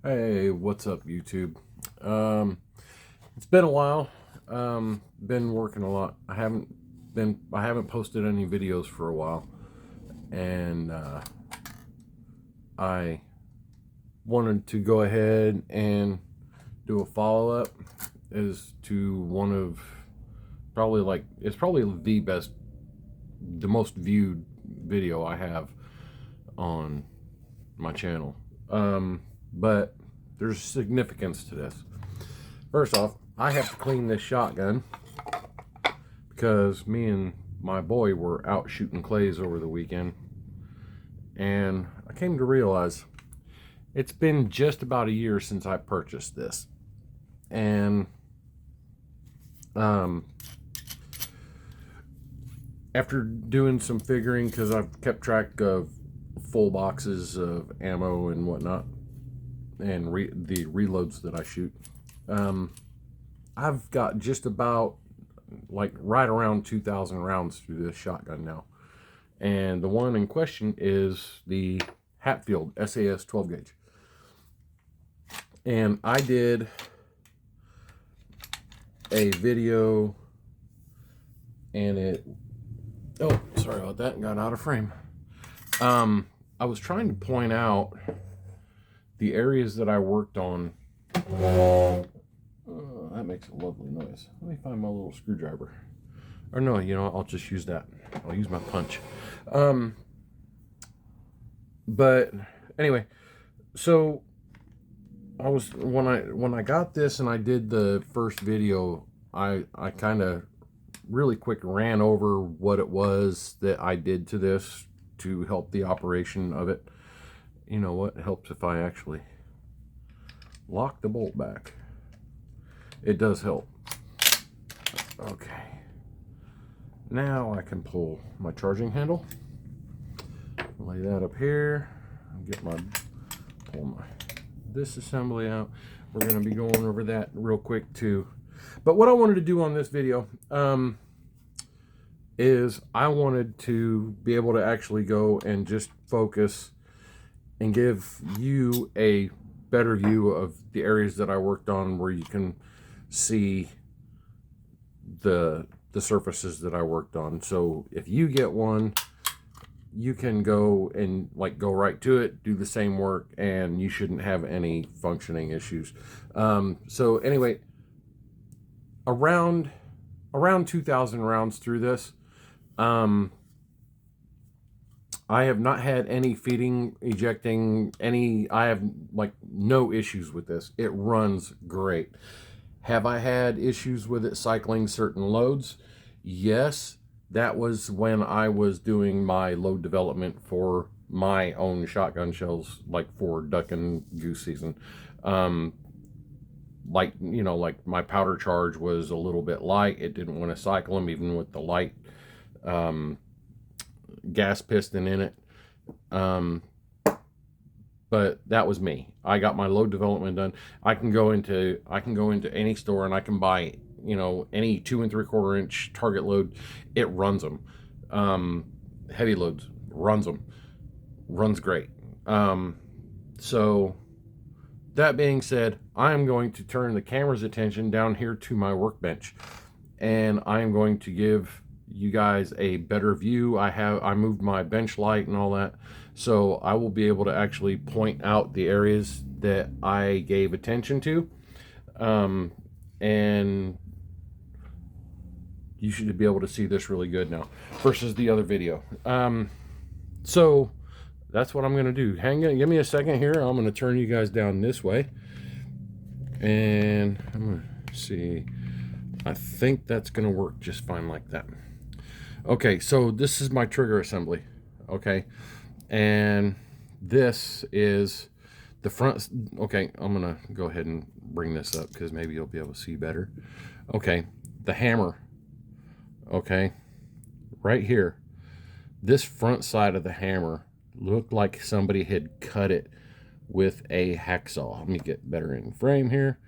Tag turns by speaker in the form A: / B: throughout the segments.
A: Hey, what's up, YouTube? It's been a while. Been working a lot. I haven't posted any videos for a while, and I wanted to go ahead and do a follow up as to one of it's probably the most viewed video I have on my channel. But there's significance to this. First off, I have to clean this shotgun because me and my boy were out shooting clays over the weekend, and I came to realize it's been just about a year since I purchased this. And after doing some figuring, because I've kept track of full boxes of ammo and whatnot, and the reloads that I shoot, I've got just about right around 2,000 rounds through this shotgun now. And the one in question is the Hatfield SAS 12 gauge. And I did a video, and oh, sorry about that, got out of frame. I was trying to point out the areas that I worked on. That makes a lovely noise. Let me find my little screwdriver. Or no, I'll just use that. I'll use my punch. But anyway, so when I got this and I did the first video, I kind of really quick ran over what it was that I did to this to help the operation of it. You know what? It helps if I actually lock the bolt back. It does help. Okay. Now I can pull my charging handle, lay that up here, pull my disassembly out. We're going to be going over that real quick too. But what I wanted to do on this video is I wanted to be able to actually go and just focus and give you a better view of the areas that I worked on, where you can see the surfaces that I worked on. So if you get one, you can go and go right to it, do the same work, and you shouldn't have any functioning issues. So anyway, around 2,000 rounds through this, I have not had any feeding, ejecting, I have no issues with this. It runs great. Have I had issues with it cycling certain loads? Yes. That was when I was doing my load development for my own shotgun shells, for duck and goose season. My powder charge was a little bit light. It didn't want to cycle them, even with the light gas piston in it. But that was me. I got my load development done. I can go into any store and I can buy any 2 3/4 inch target load. It runs them. Heavy loads runs them. Runs great. So that being said, I am going to turn the camera's attention down here to my workbench, and I am going to give you guys a better view. I moved my bench light and all that, so I will be able to actually point out the areas that I gave attention to, and you should be able to see this really good now versus the other video. So that's what I'm going to do. Give me a second here. I'm going to turn you guys down this way, and I'm going to see. I think that's going to work just fine like that. Okay, so this is my trigger assembly. Okay, and this is the front. Okay, I'm going to go ahead and bring this up because maybe you'll be able to see better. Okay, the hammer. Okay, right here, this front side of the hammer looked like somebody had cut it with a hacksaw. Let me get better in frame here.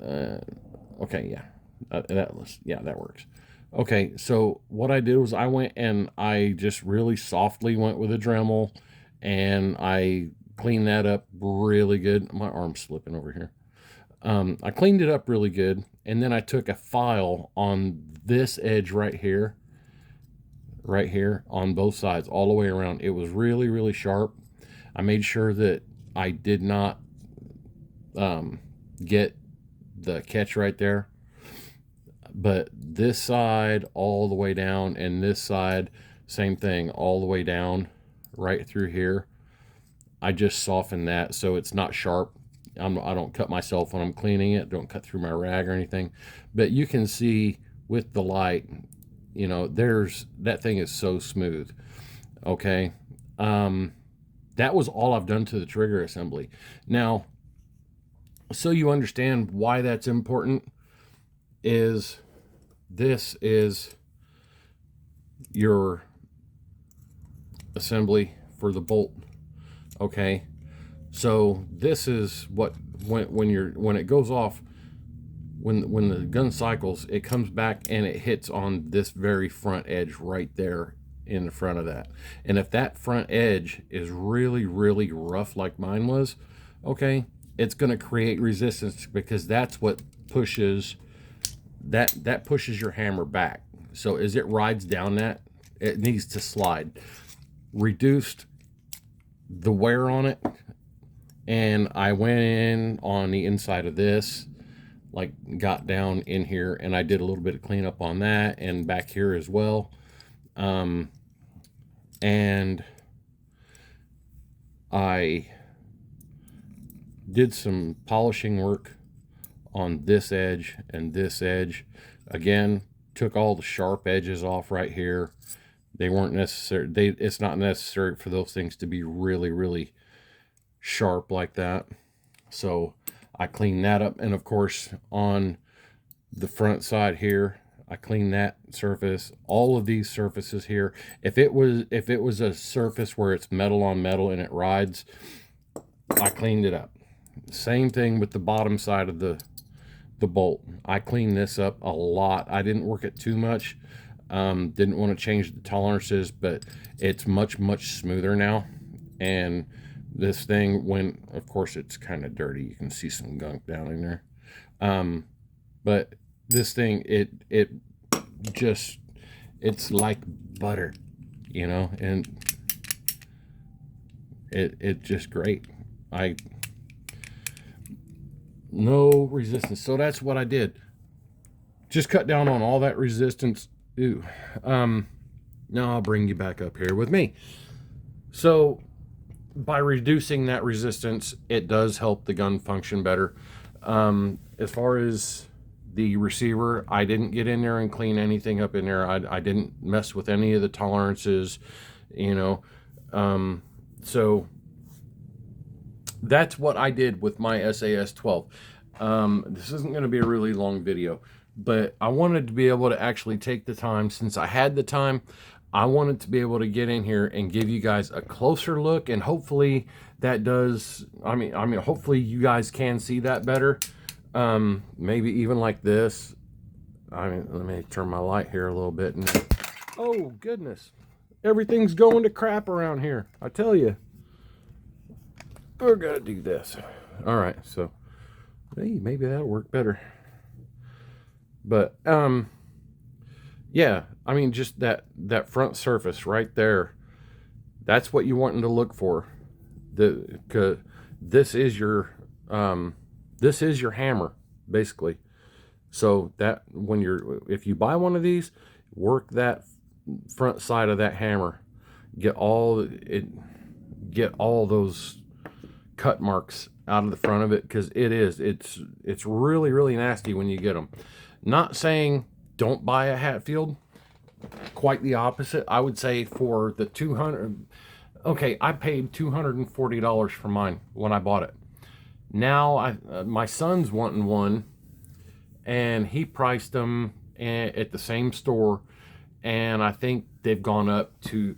A: Okay, yeah, that works. Okay, so what I did was I went and I just really softly went with a Dremel, and I clean that up really good. My arm's slipping over here. I cleaned it up really good, and then I took a file on this edge right here on both sides, all the way around. It was really, really sharp. I made sure that I did not get the catch right there, but this side all the way down, and this side same thing all the way down right through here. I just softened that so it's not sharp. I don't cut myself when I'm cleaning it, don't cut through my rag or anything, but you can see with the light, you know, that thing is so smooth. Okay, that was all I've done to the trigger assembly. Now, so you understand why that's important, is this is your assembly for the bolt. Okay, so this is what when it goes off, when the gun cycles, it comes back and it hits on this very front edge right there in the front of that. And if that front edge is really, really rough like mine was, okay, it's going to create resistance, because that's what pushes that pushes your hammer back. So as it rides down that, it needs to slide. Reduced the wear on it, and I went in on the inside of this, like got down in here, and I did a little bit of cleanup on that and back here as well. And I did some polishing work on this edge and this edge. Again, took all the sharp edges off right here. They weren't necessary. It's not necessary for those things to be really, really sharp like that. So I cleaned that up. And of course, on the front side here, I cleaned that surface, all of these surfaces here. If it was a surface where it's metal on metal and it rides, I cleaned it up. Same thing with the bottom side of the bolt. I cleaned this up a lot. I didn't work it too much. Didn't want to change the tolerances, but it's much, much smoother now. And this thing, when, of course, it's kind of dirty, you can see some gunk down in there. But this thing, it's like butter, you know, and it's just great. No resistance. So that's what I did. Just cut down on all that resistance. Ooh. Now I'll bring you back up here with me. So by reducing that resistance, it does help the gun function better. As far as the receiver, I didn't get in there and clean anything up in there. I didn't mess with any of the tolerances, you know. So that's what I did with my SAS 12. This isn't going to be a really long video, but I wanted to be able to actually take the time. Since I had the time, I wanted to be able to get in here and give you guys a closer look, and hopefully that does, I mean hopefully you guys can see that better. Maybe even like this. Let me turn my light here a little bit. And oh goodness, everything's going to crap around here, I tell you. We're gonna do this. All right, so hey, maybe that'll work better. But yeah, I mean, just that front surface right there, that's what you want to look for. This is your hammer, basically. So that if you buy one of these, work that front side of that hammer, get all those cut marks out of the front of it, because it's really, really nasty when you get them. Not saying don't buy a Hatfield, quite the opposite. I would say for the 200, okay, I paid $240 for mine when I bought it. Now my son's wanting one, and he priced them at the same store, and I think they've gone up to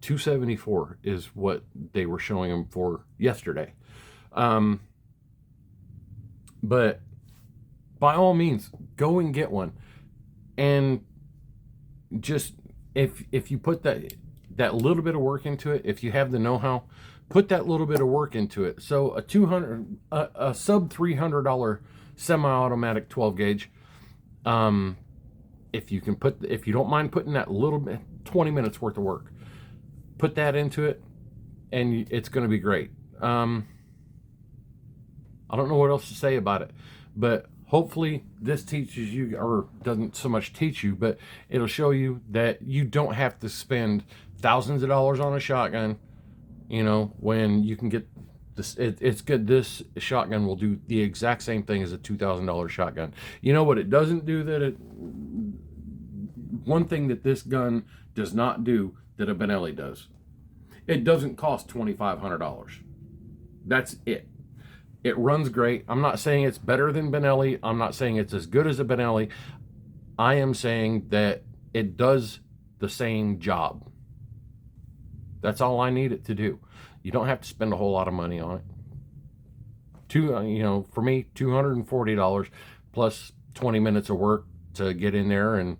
A: $274 is what they were showing them for yesterday. But by all means, go and get one. And just if you put that little bit of work into it, if you have the know-how, Put that little bit of work into it. So a sub $300 semi-automatic 12 gauge. If you don't mind putting that little bit, 20 minutes worth of work, put that into it, and it's going to be great. I don't know what else to say about it, but hopefully this teaches you, or doesn't so much teach you, but it'll show you that you don't have to spend thousands of dollars on a shotgun, when you can get this. It's good. This shotgun will do the exact same thing as a $2,000 shotgun. You know what it doesn't do one thing that this gun does not do that a Benelli does. It doesn't cost $2,500. That's it. It runs great. I'm not saying it's better than Benelli. I'm not saying it's as good as a Benelli. I am saying that it does the same job. That's all I need it to do. You don't have to spend a whole lot of money on it. For me, $240 plus 20 minutes of work to get in there and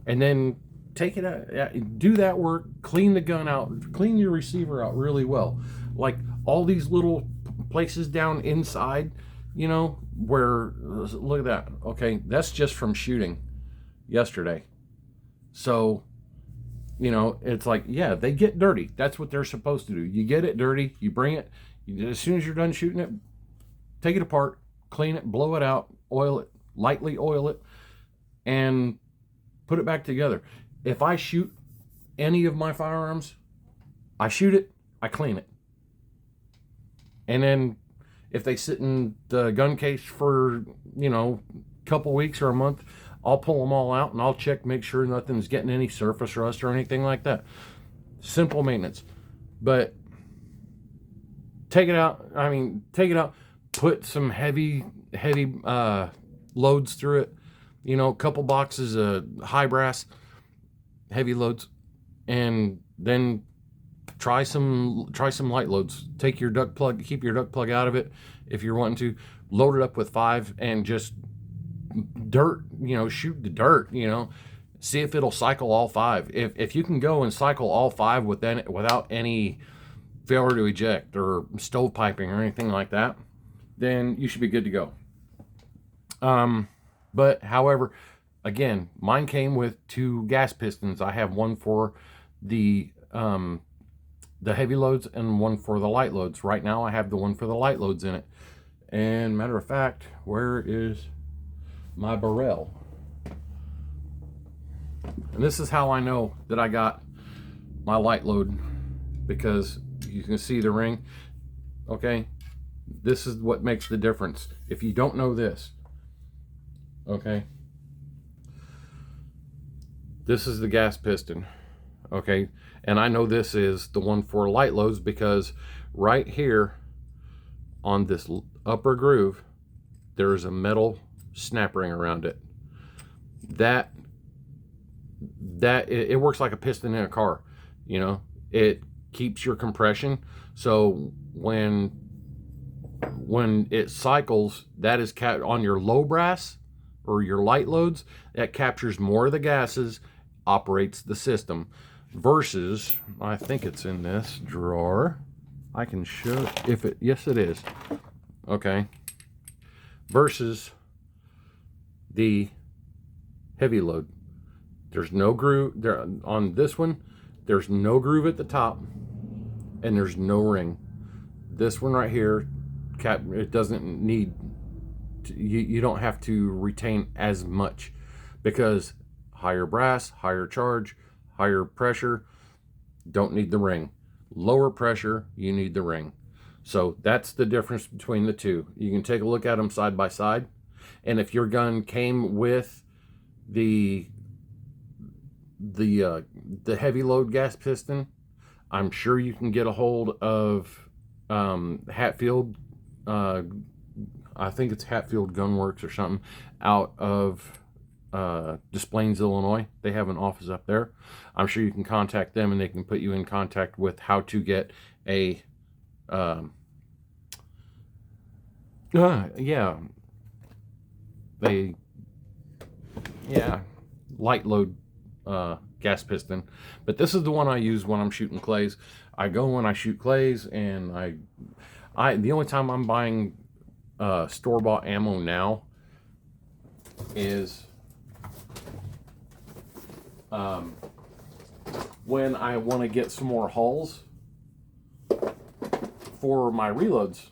A: then take it out, do that work, clean the gun out, clean your receiver out really well. Like all these little places down inside, where, look at that. Okay, that's just from shooting yesterday. So, it's like, yeah, they get dirty. That's what they're supposed to do. You get it dirty, you bring it, as soon as you're done shooting it, take it apart, clean it, blow it out, oil it, lightly oil it, and put it back together. If I shoot any of my firearms, I shoot it, I clean it. And then if they sit in the gun case for, a couple weeks or a month, I'll pull them all out and I'll check, make sure nothing's getting any surface rust or anything like that. Simple maintenance. But take it out, put some heavy loads through it. A couple boxes of high brass, heavy loads, and then try some light loads. Take your duct plug, keep your duct plug out of it if you're wanting to. Load it up with 5 and just dirt, shoot the dirt, see if it'll cycle all 5. If you can go and cycle all 5 without any failure to eject or stovepiping or anything like that, then you should be good to go. But however, again, mine came with 2 gas pistons. I have one for the heavy loads and one for the light loads. Right now I have the one for the light loads in it. And matter of fact, where is my barrel? And this is how I know that I got my light load, because you can see the ring. Okay, this is what makes the difference. If you don't know this, okay, this is the gas piston. Okay, and I know this is the one for light loads because right here on this upper groove there is a metal snap ring around it. That it works like a piston in a car. It keeps your compression, so when it cycles, that is on your low brass or your light loads, that captures more of the gases, operates the system. Versus, I think it's in this drawer, I can show if it, yes it is, okay, versus the heavy load. There's no groove there on this one. There's no groove at the top and there's no ring. This one right here, it doesn't need to, you don't have to retain as much, because higher brass, higher charge, higher pressure, don't need the ring. Lower pressure, you need the ring. So that's the difference between the two. You can take a look at them side by side. And if your gun came with the heavy load gas piston, I'm sure you can get a hold of Hatfield, I think it's Hatfield Gunworks or something, out of Des Plaines, Illinois. They have an office up there. I'm sure you can contact them and they can put you in contact with how to get a light load gas piston, but this is the one I use when I'm shooting clays. I go when I shoot clays, and the only time I'm buying store-bought ammo now is when I want to get some more hulls for my reloads.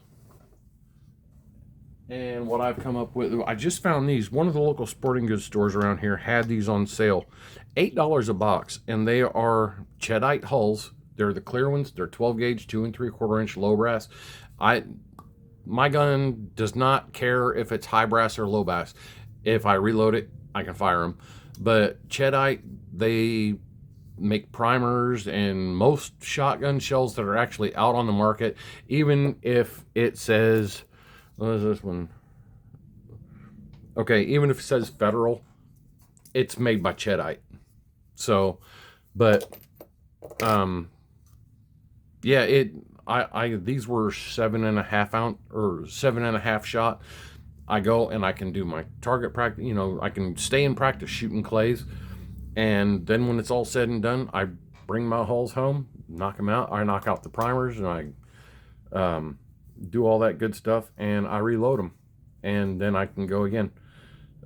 A: And what I've come up with, I just found these. One of the local sporting goods stores around here had these on sale. $8 a box, and they are Cheddite hulls. They're the clear ones. They're 12 gauge, 2 3/4 inch low brass. My gun does not care if it's high brass or low brass. If I reload it, I can fire them. But Cheddite, they make primers and most shotgun shells that are actually out on the market, even if it says, what is this one? Okay, even if it says Federal, it's made by Cheddite. So, but, yeah, these were 7.5 ounce or 7.5 shot. I go and I can do my target practice. You know, I can stay in practice shooting clays, and then when it's all said and done, I bring my hulls home, knock them out. I knock out the primers, and I do all that good stuff, and I reload them, and then I can go again.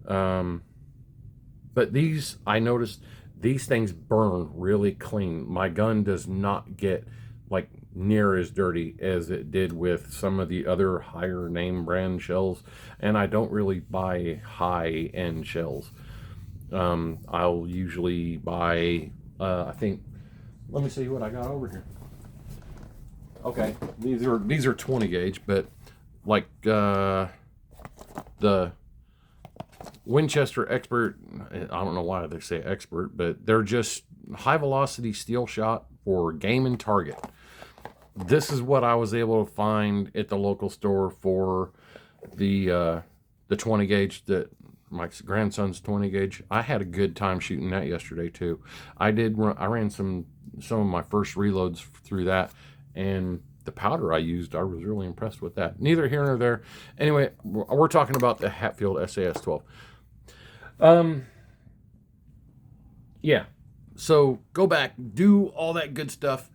A: But these, I noticed these things burn really clean. My gun does not get like near as dirty as it did with some of the other higher name brand shells, and I don't really buy high end shells. I'll usually buy I think, let me see what I got over here. Okay, these are 20 gauge, but like the Winchester Expert, I don't know why they say Expert, but they're just high velocity steel shot for game and target. This is what I was able to find at the local store for the 20 gauge that my grandson's 20 gauge. I had a good time shooting that yesterday too. I ran some of my first reloads through that, and the powder I used, I was really impressed with that. Neither here nor there. Anyway, we're talking about the Hatfield SAS 12. Yeah, so go back, do all that good stuff.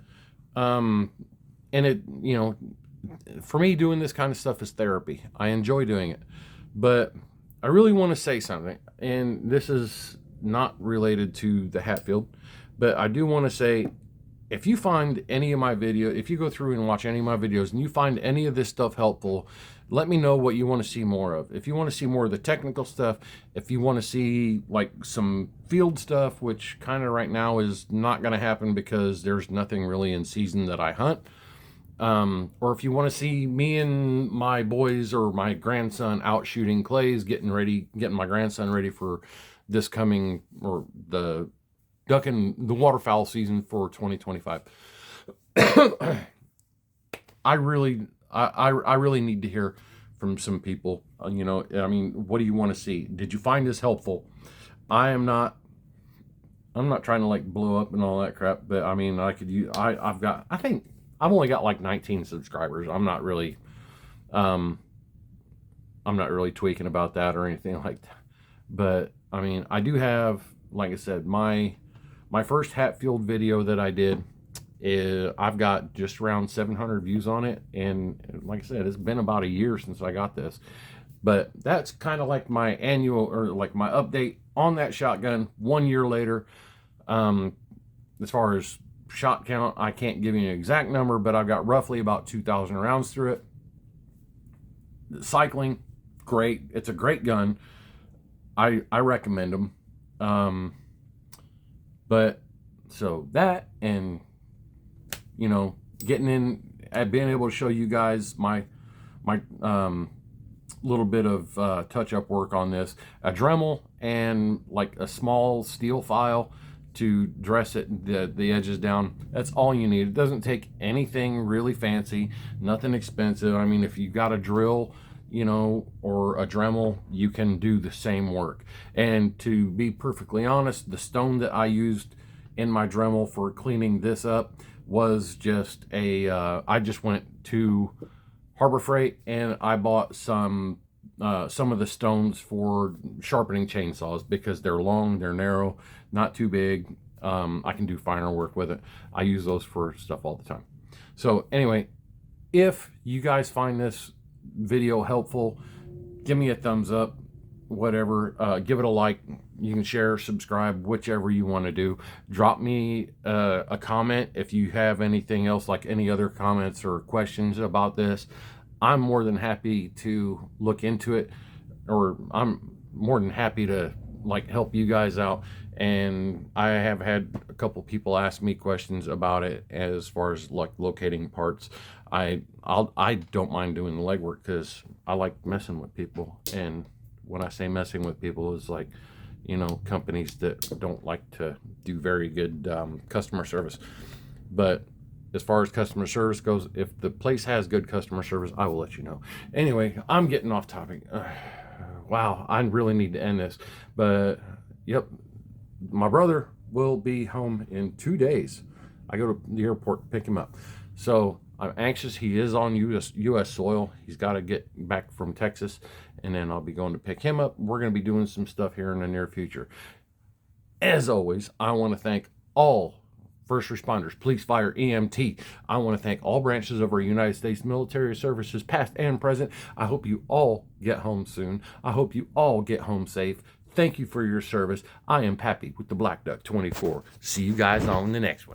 A: And it, you know, for me, doing this kind of stuff is therapy. I enjoy doing it, but I really want to say something, and this is not related to the Hatfield, but I do want to say, if you find any of my video, if you go through and watch any of my videos and you find any of this stuff helpful, let me know what you want to see more of. If you want to see more of the technical stuff, if you want to see like some field stuff, which kind of right now is not going to happen because there's nothing really in season that I hunt, or if you want to see me and my boys or my grandson out shooting clays, getting my grandson ready for this coming, or the duck and the waterfowl season for 2025. I really need to hear from some people. You know, I mean, what do you want to see? Did you find this helpful? I'm not trying to like blow up and all that crap, but I mean, I think I've only got like 19 subscribers. I'm not really tweaking about that or anything like that. But I mean, I do have, like I said, my first Hatfield video that I did, I've got just around 700 views on it, and like I said, it's been about a year since I got this. But that's kind of like my annual, or like my update on that shotgun 1 year later. As far as shot count, I can't give you an exact number, but I've got roughly about 2,000 rounds through it. Cycling, great. It's a great gun. I recommend them. But so that, and you know, getting in at being able to show you guys my little bit of touch-up work on this, a Dremel and like a small steel file to dress it, the edges down. That's all you need. It doesn't take anything really fancy, nothing expensive. I mean, if you got a drill, you know, or a Dremel, you can do the same work. And to be perfectly honest, the stone that I used in my Dremel for cleaning this up was just I just went to Harbor Freight and I bought some of the stones for sharpening chainsaws, because they're long, they're narrow, not too big, I can do finer work with it. I use those for stuff all the time. So anyway, if you guys find this video helpful, give me a thumbs up, whatever. Give it a like. You can share, subscribe, whichever you want to do. Drop me a comment if you have anything else, like any other comments or questions about this. I'm more than happy to look into it, or I'm more than happy to like help you guys out. And I have had a couple people ask me questions about it as far as like locating parts. I don't mind doing the legwork because I like messing with people. And when I say messing with people, is like, you know, companies that don't like to do very good customer service. But as far as customer service goes, if the place has good customer service, I will let you know. Anyway, I'm getting off topic. Wow, I really need to end this. But yep, my brother will be home in 2 days. I go to the airport to pick him up. So I'm anxious. He is on U.S. soil. He's got to get back from Texas, and then I'll be going to pick him up. We're going to be doing some stuff here in the near future. As always, I want to thank all first responders, police, fire, EMT. I want to thank all branches of our United States military services, past and present. I hope you all get home soon. I hope you all get home safe. Thank you for your service. I am Pappy with the Black Duck 24. See you guys on the next one.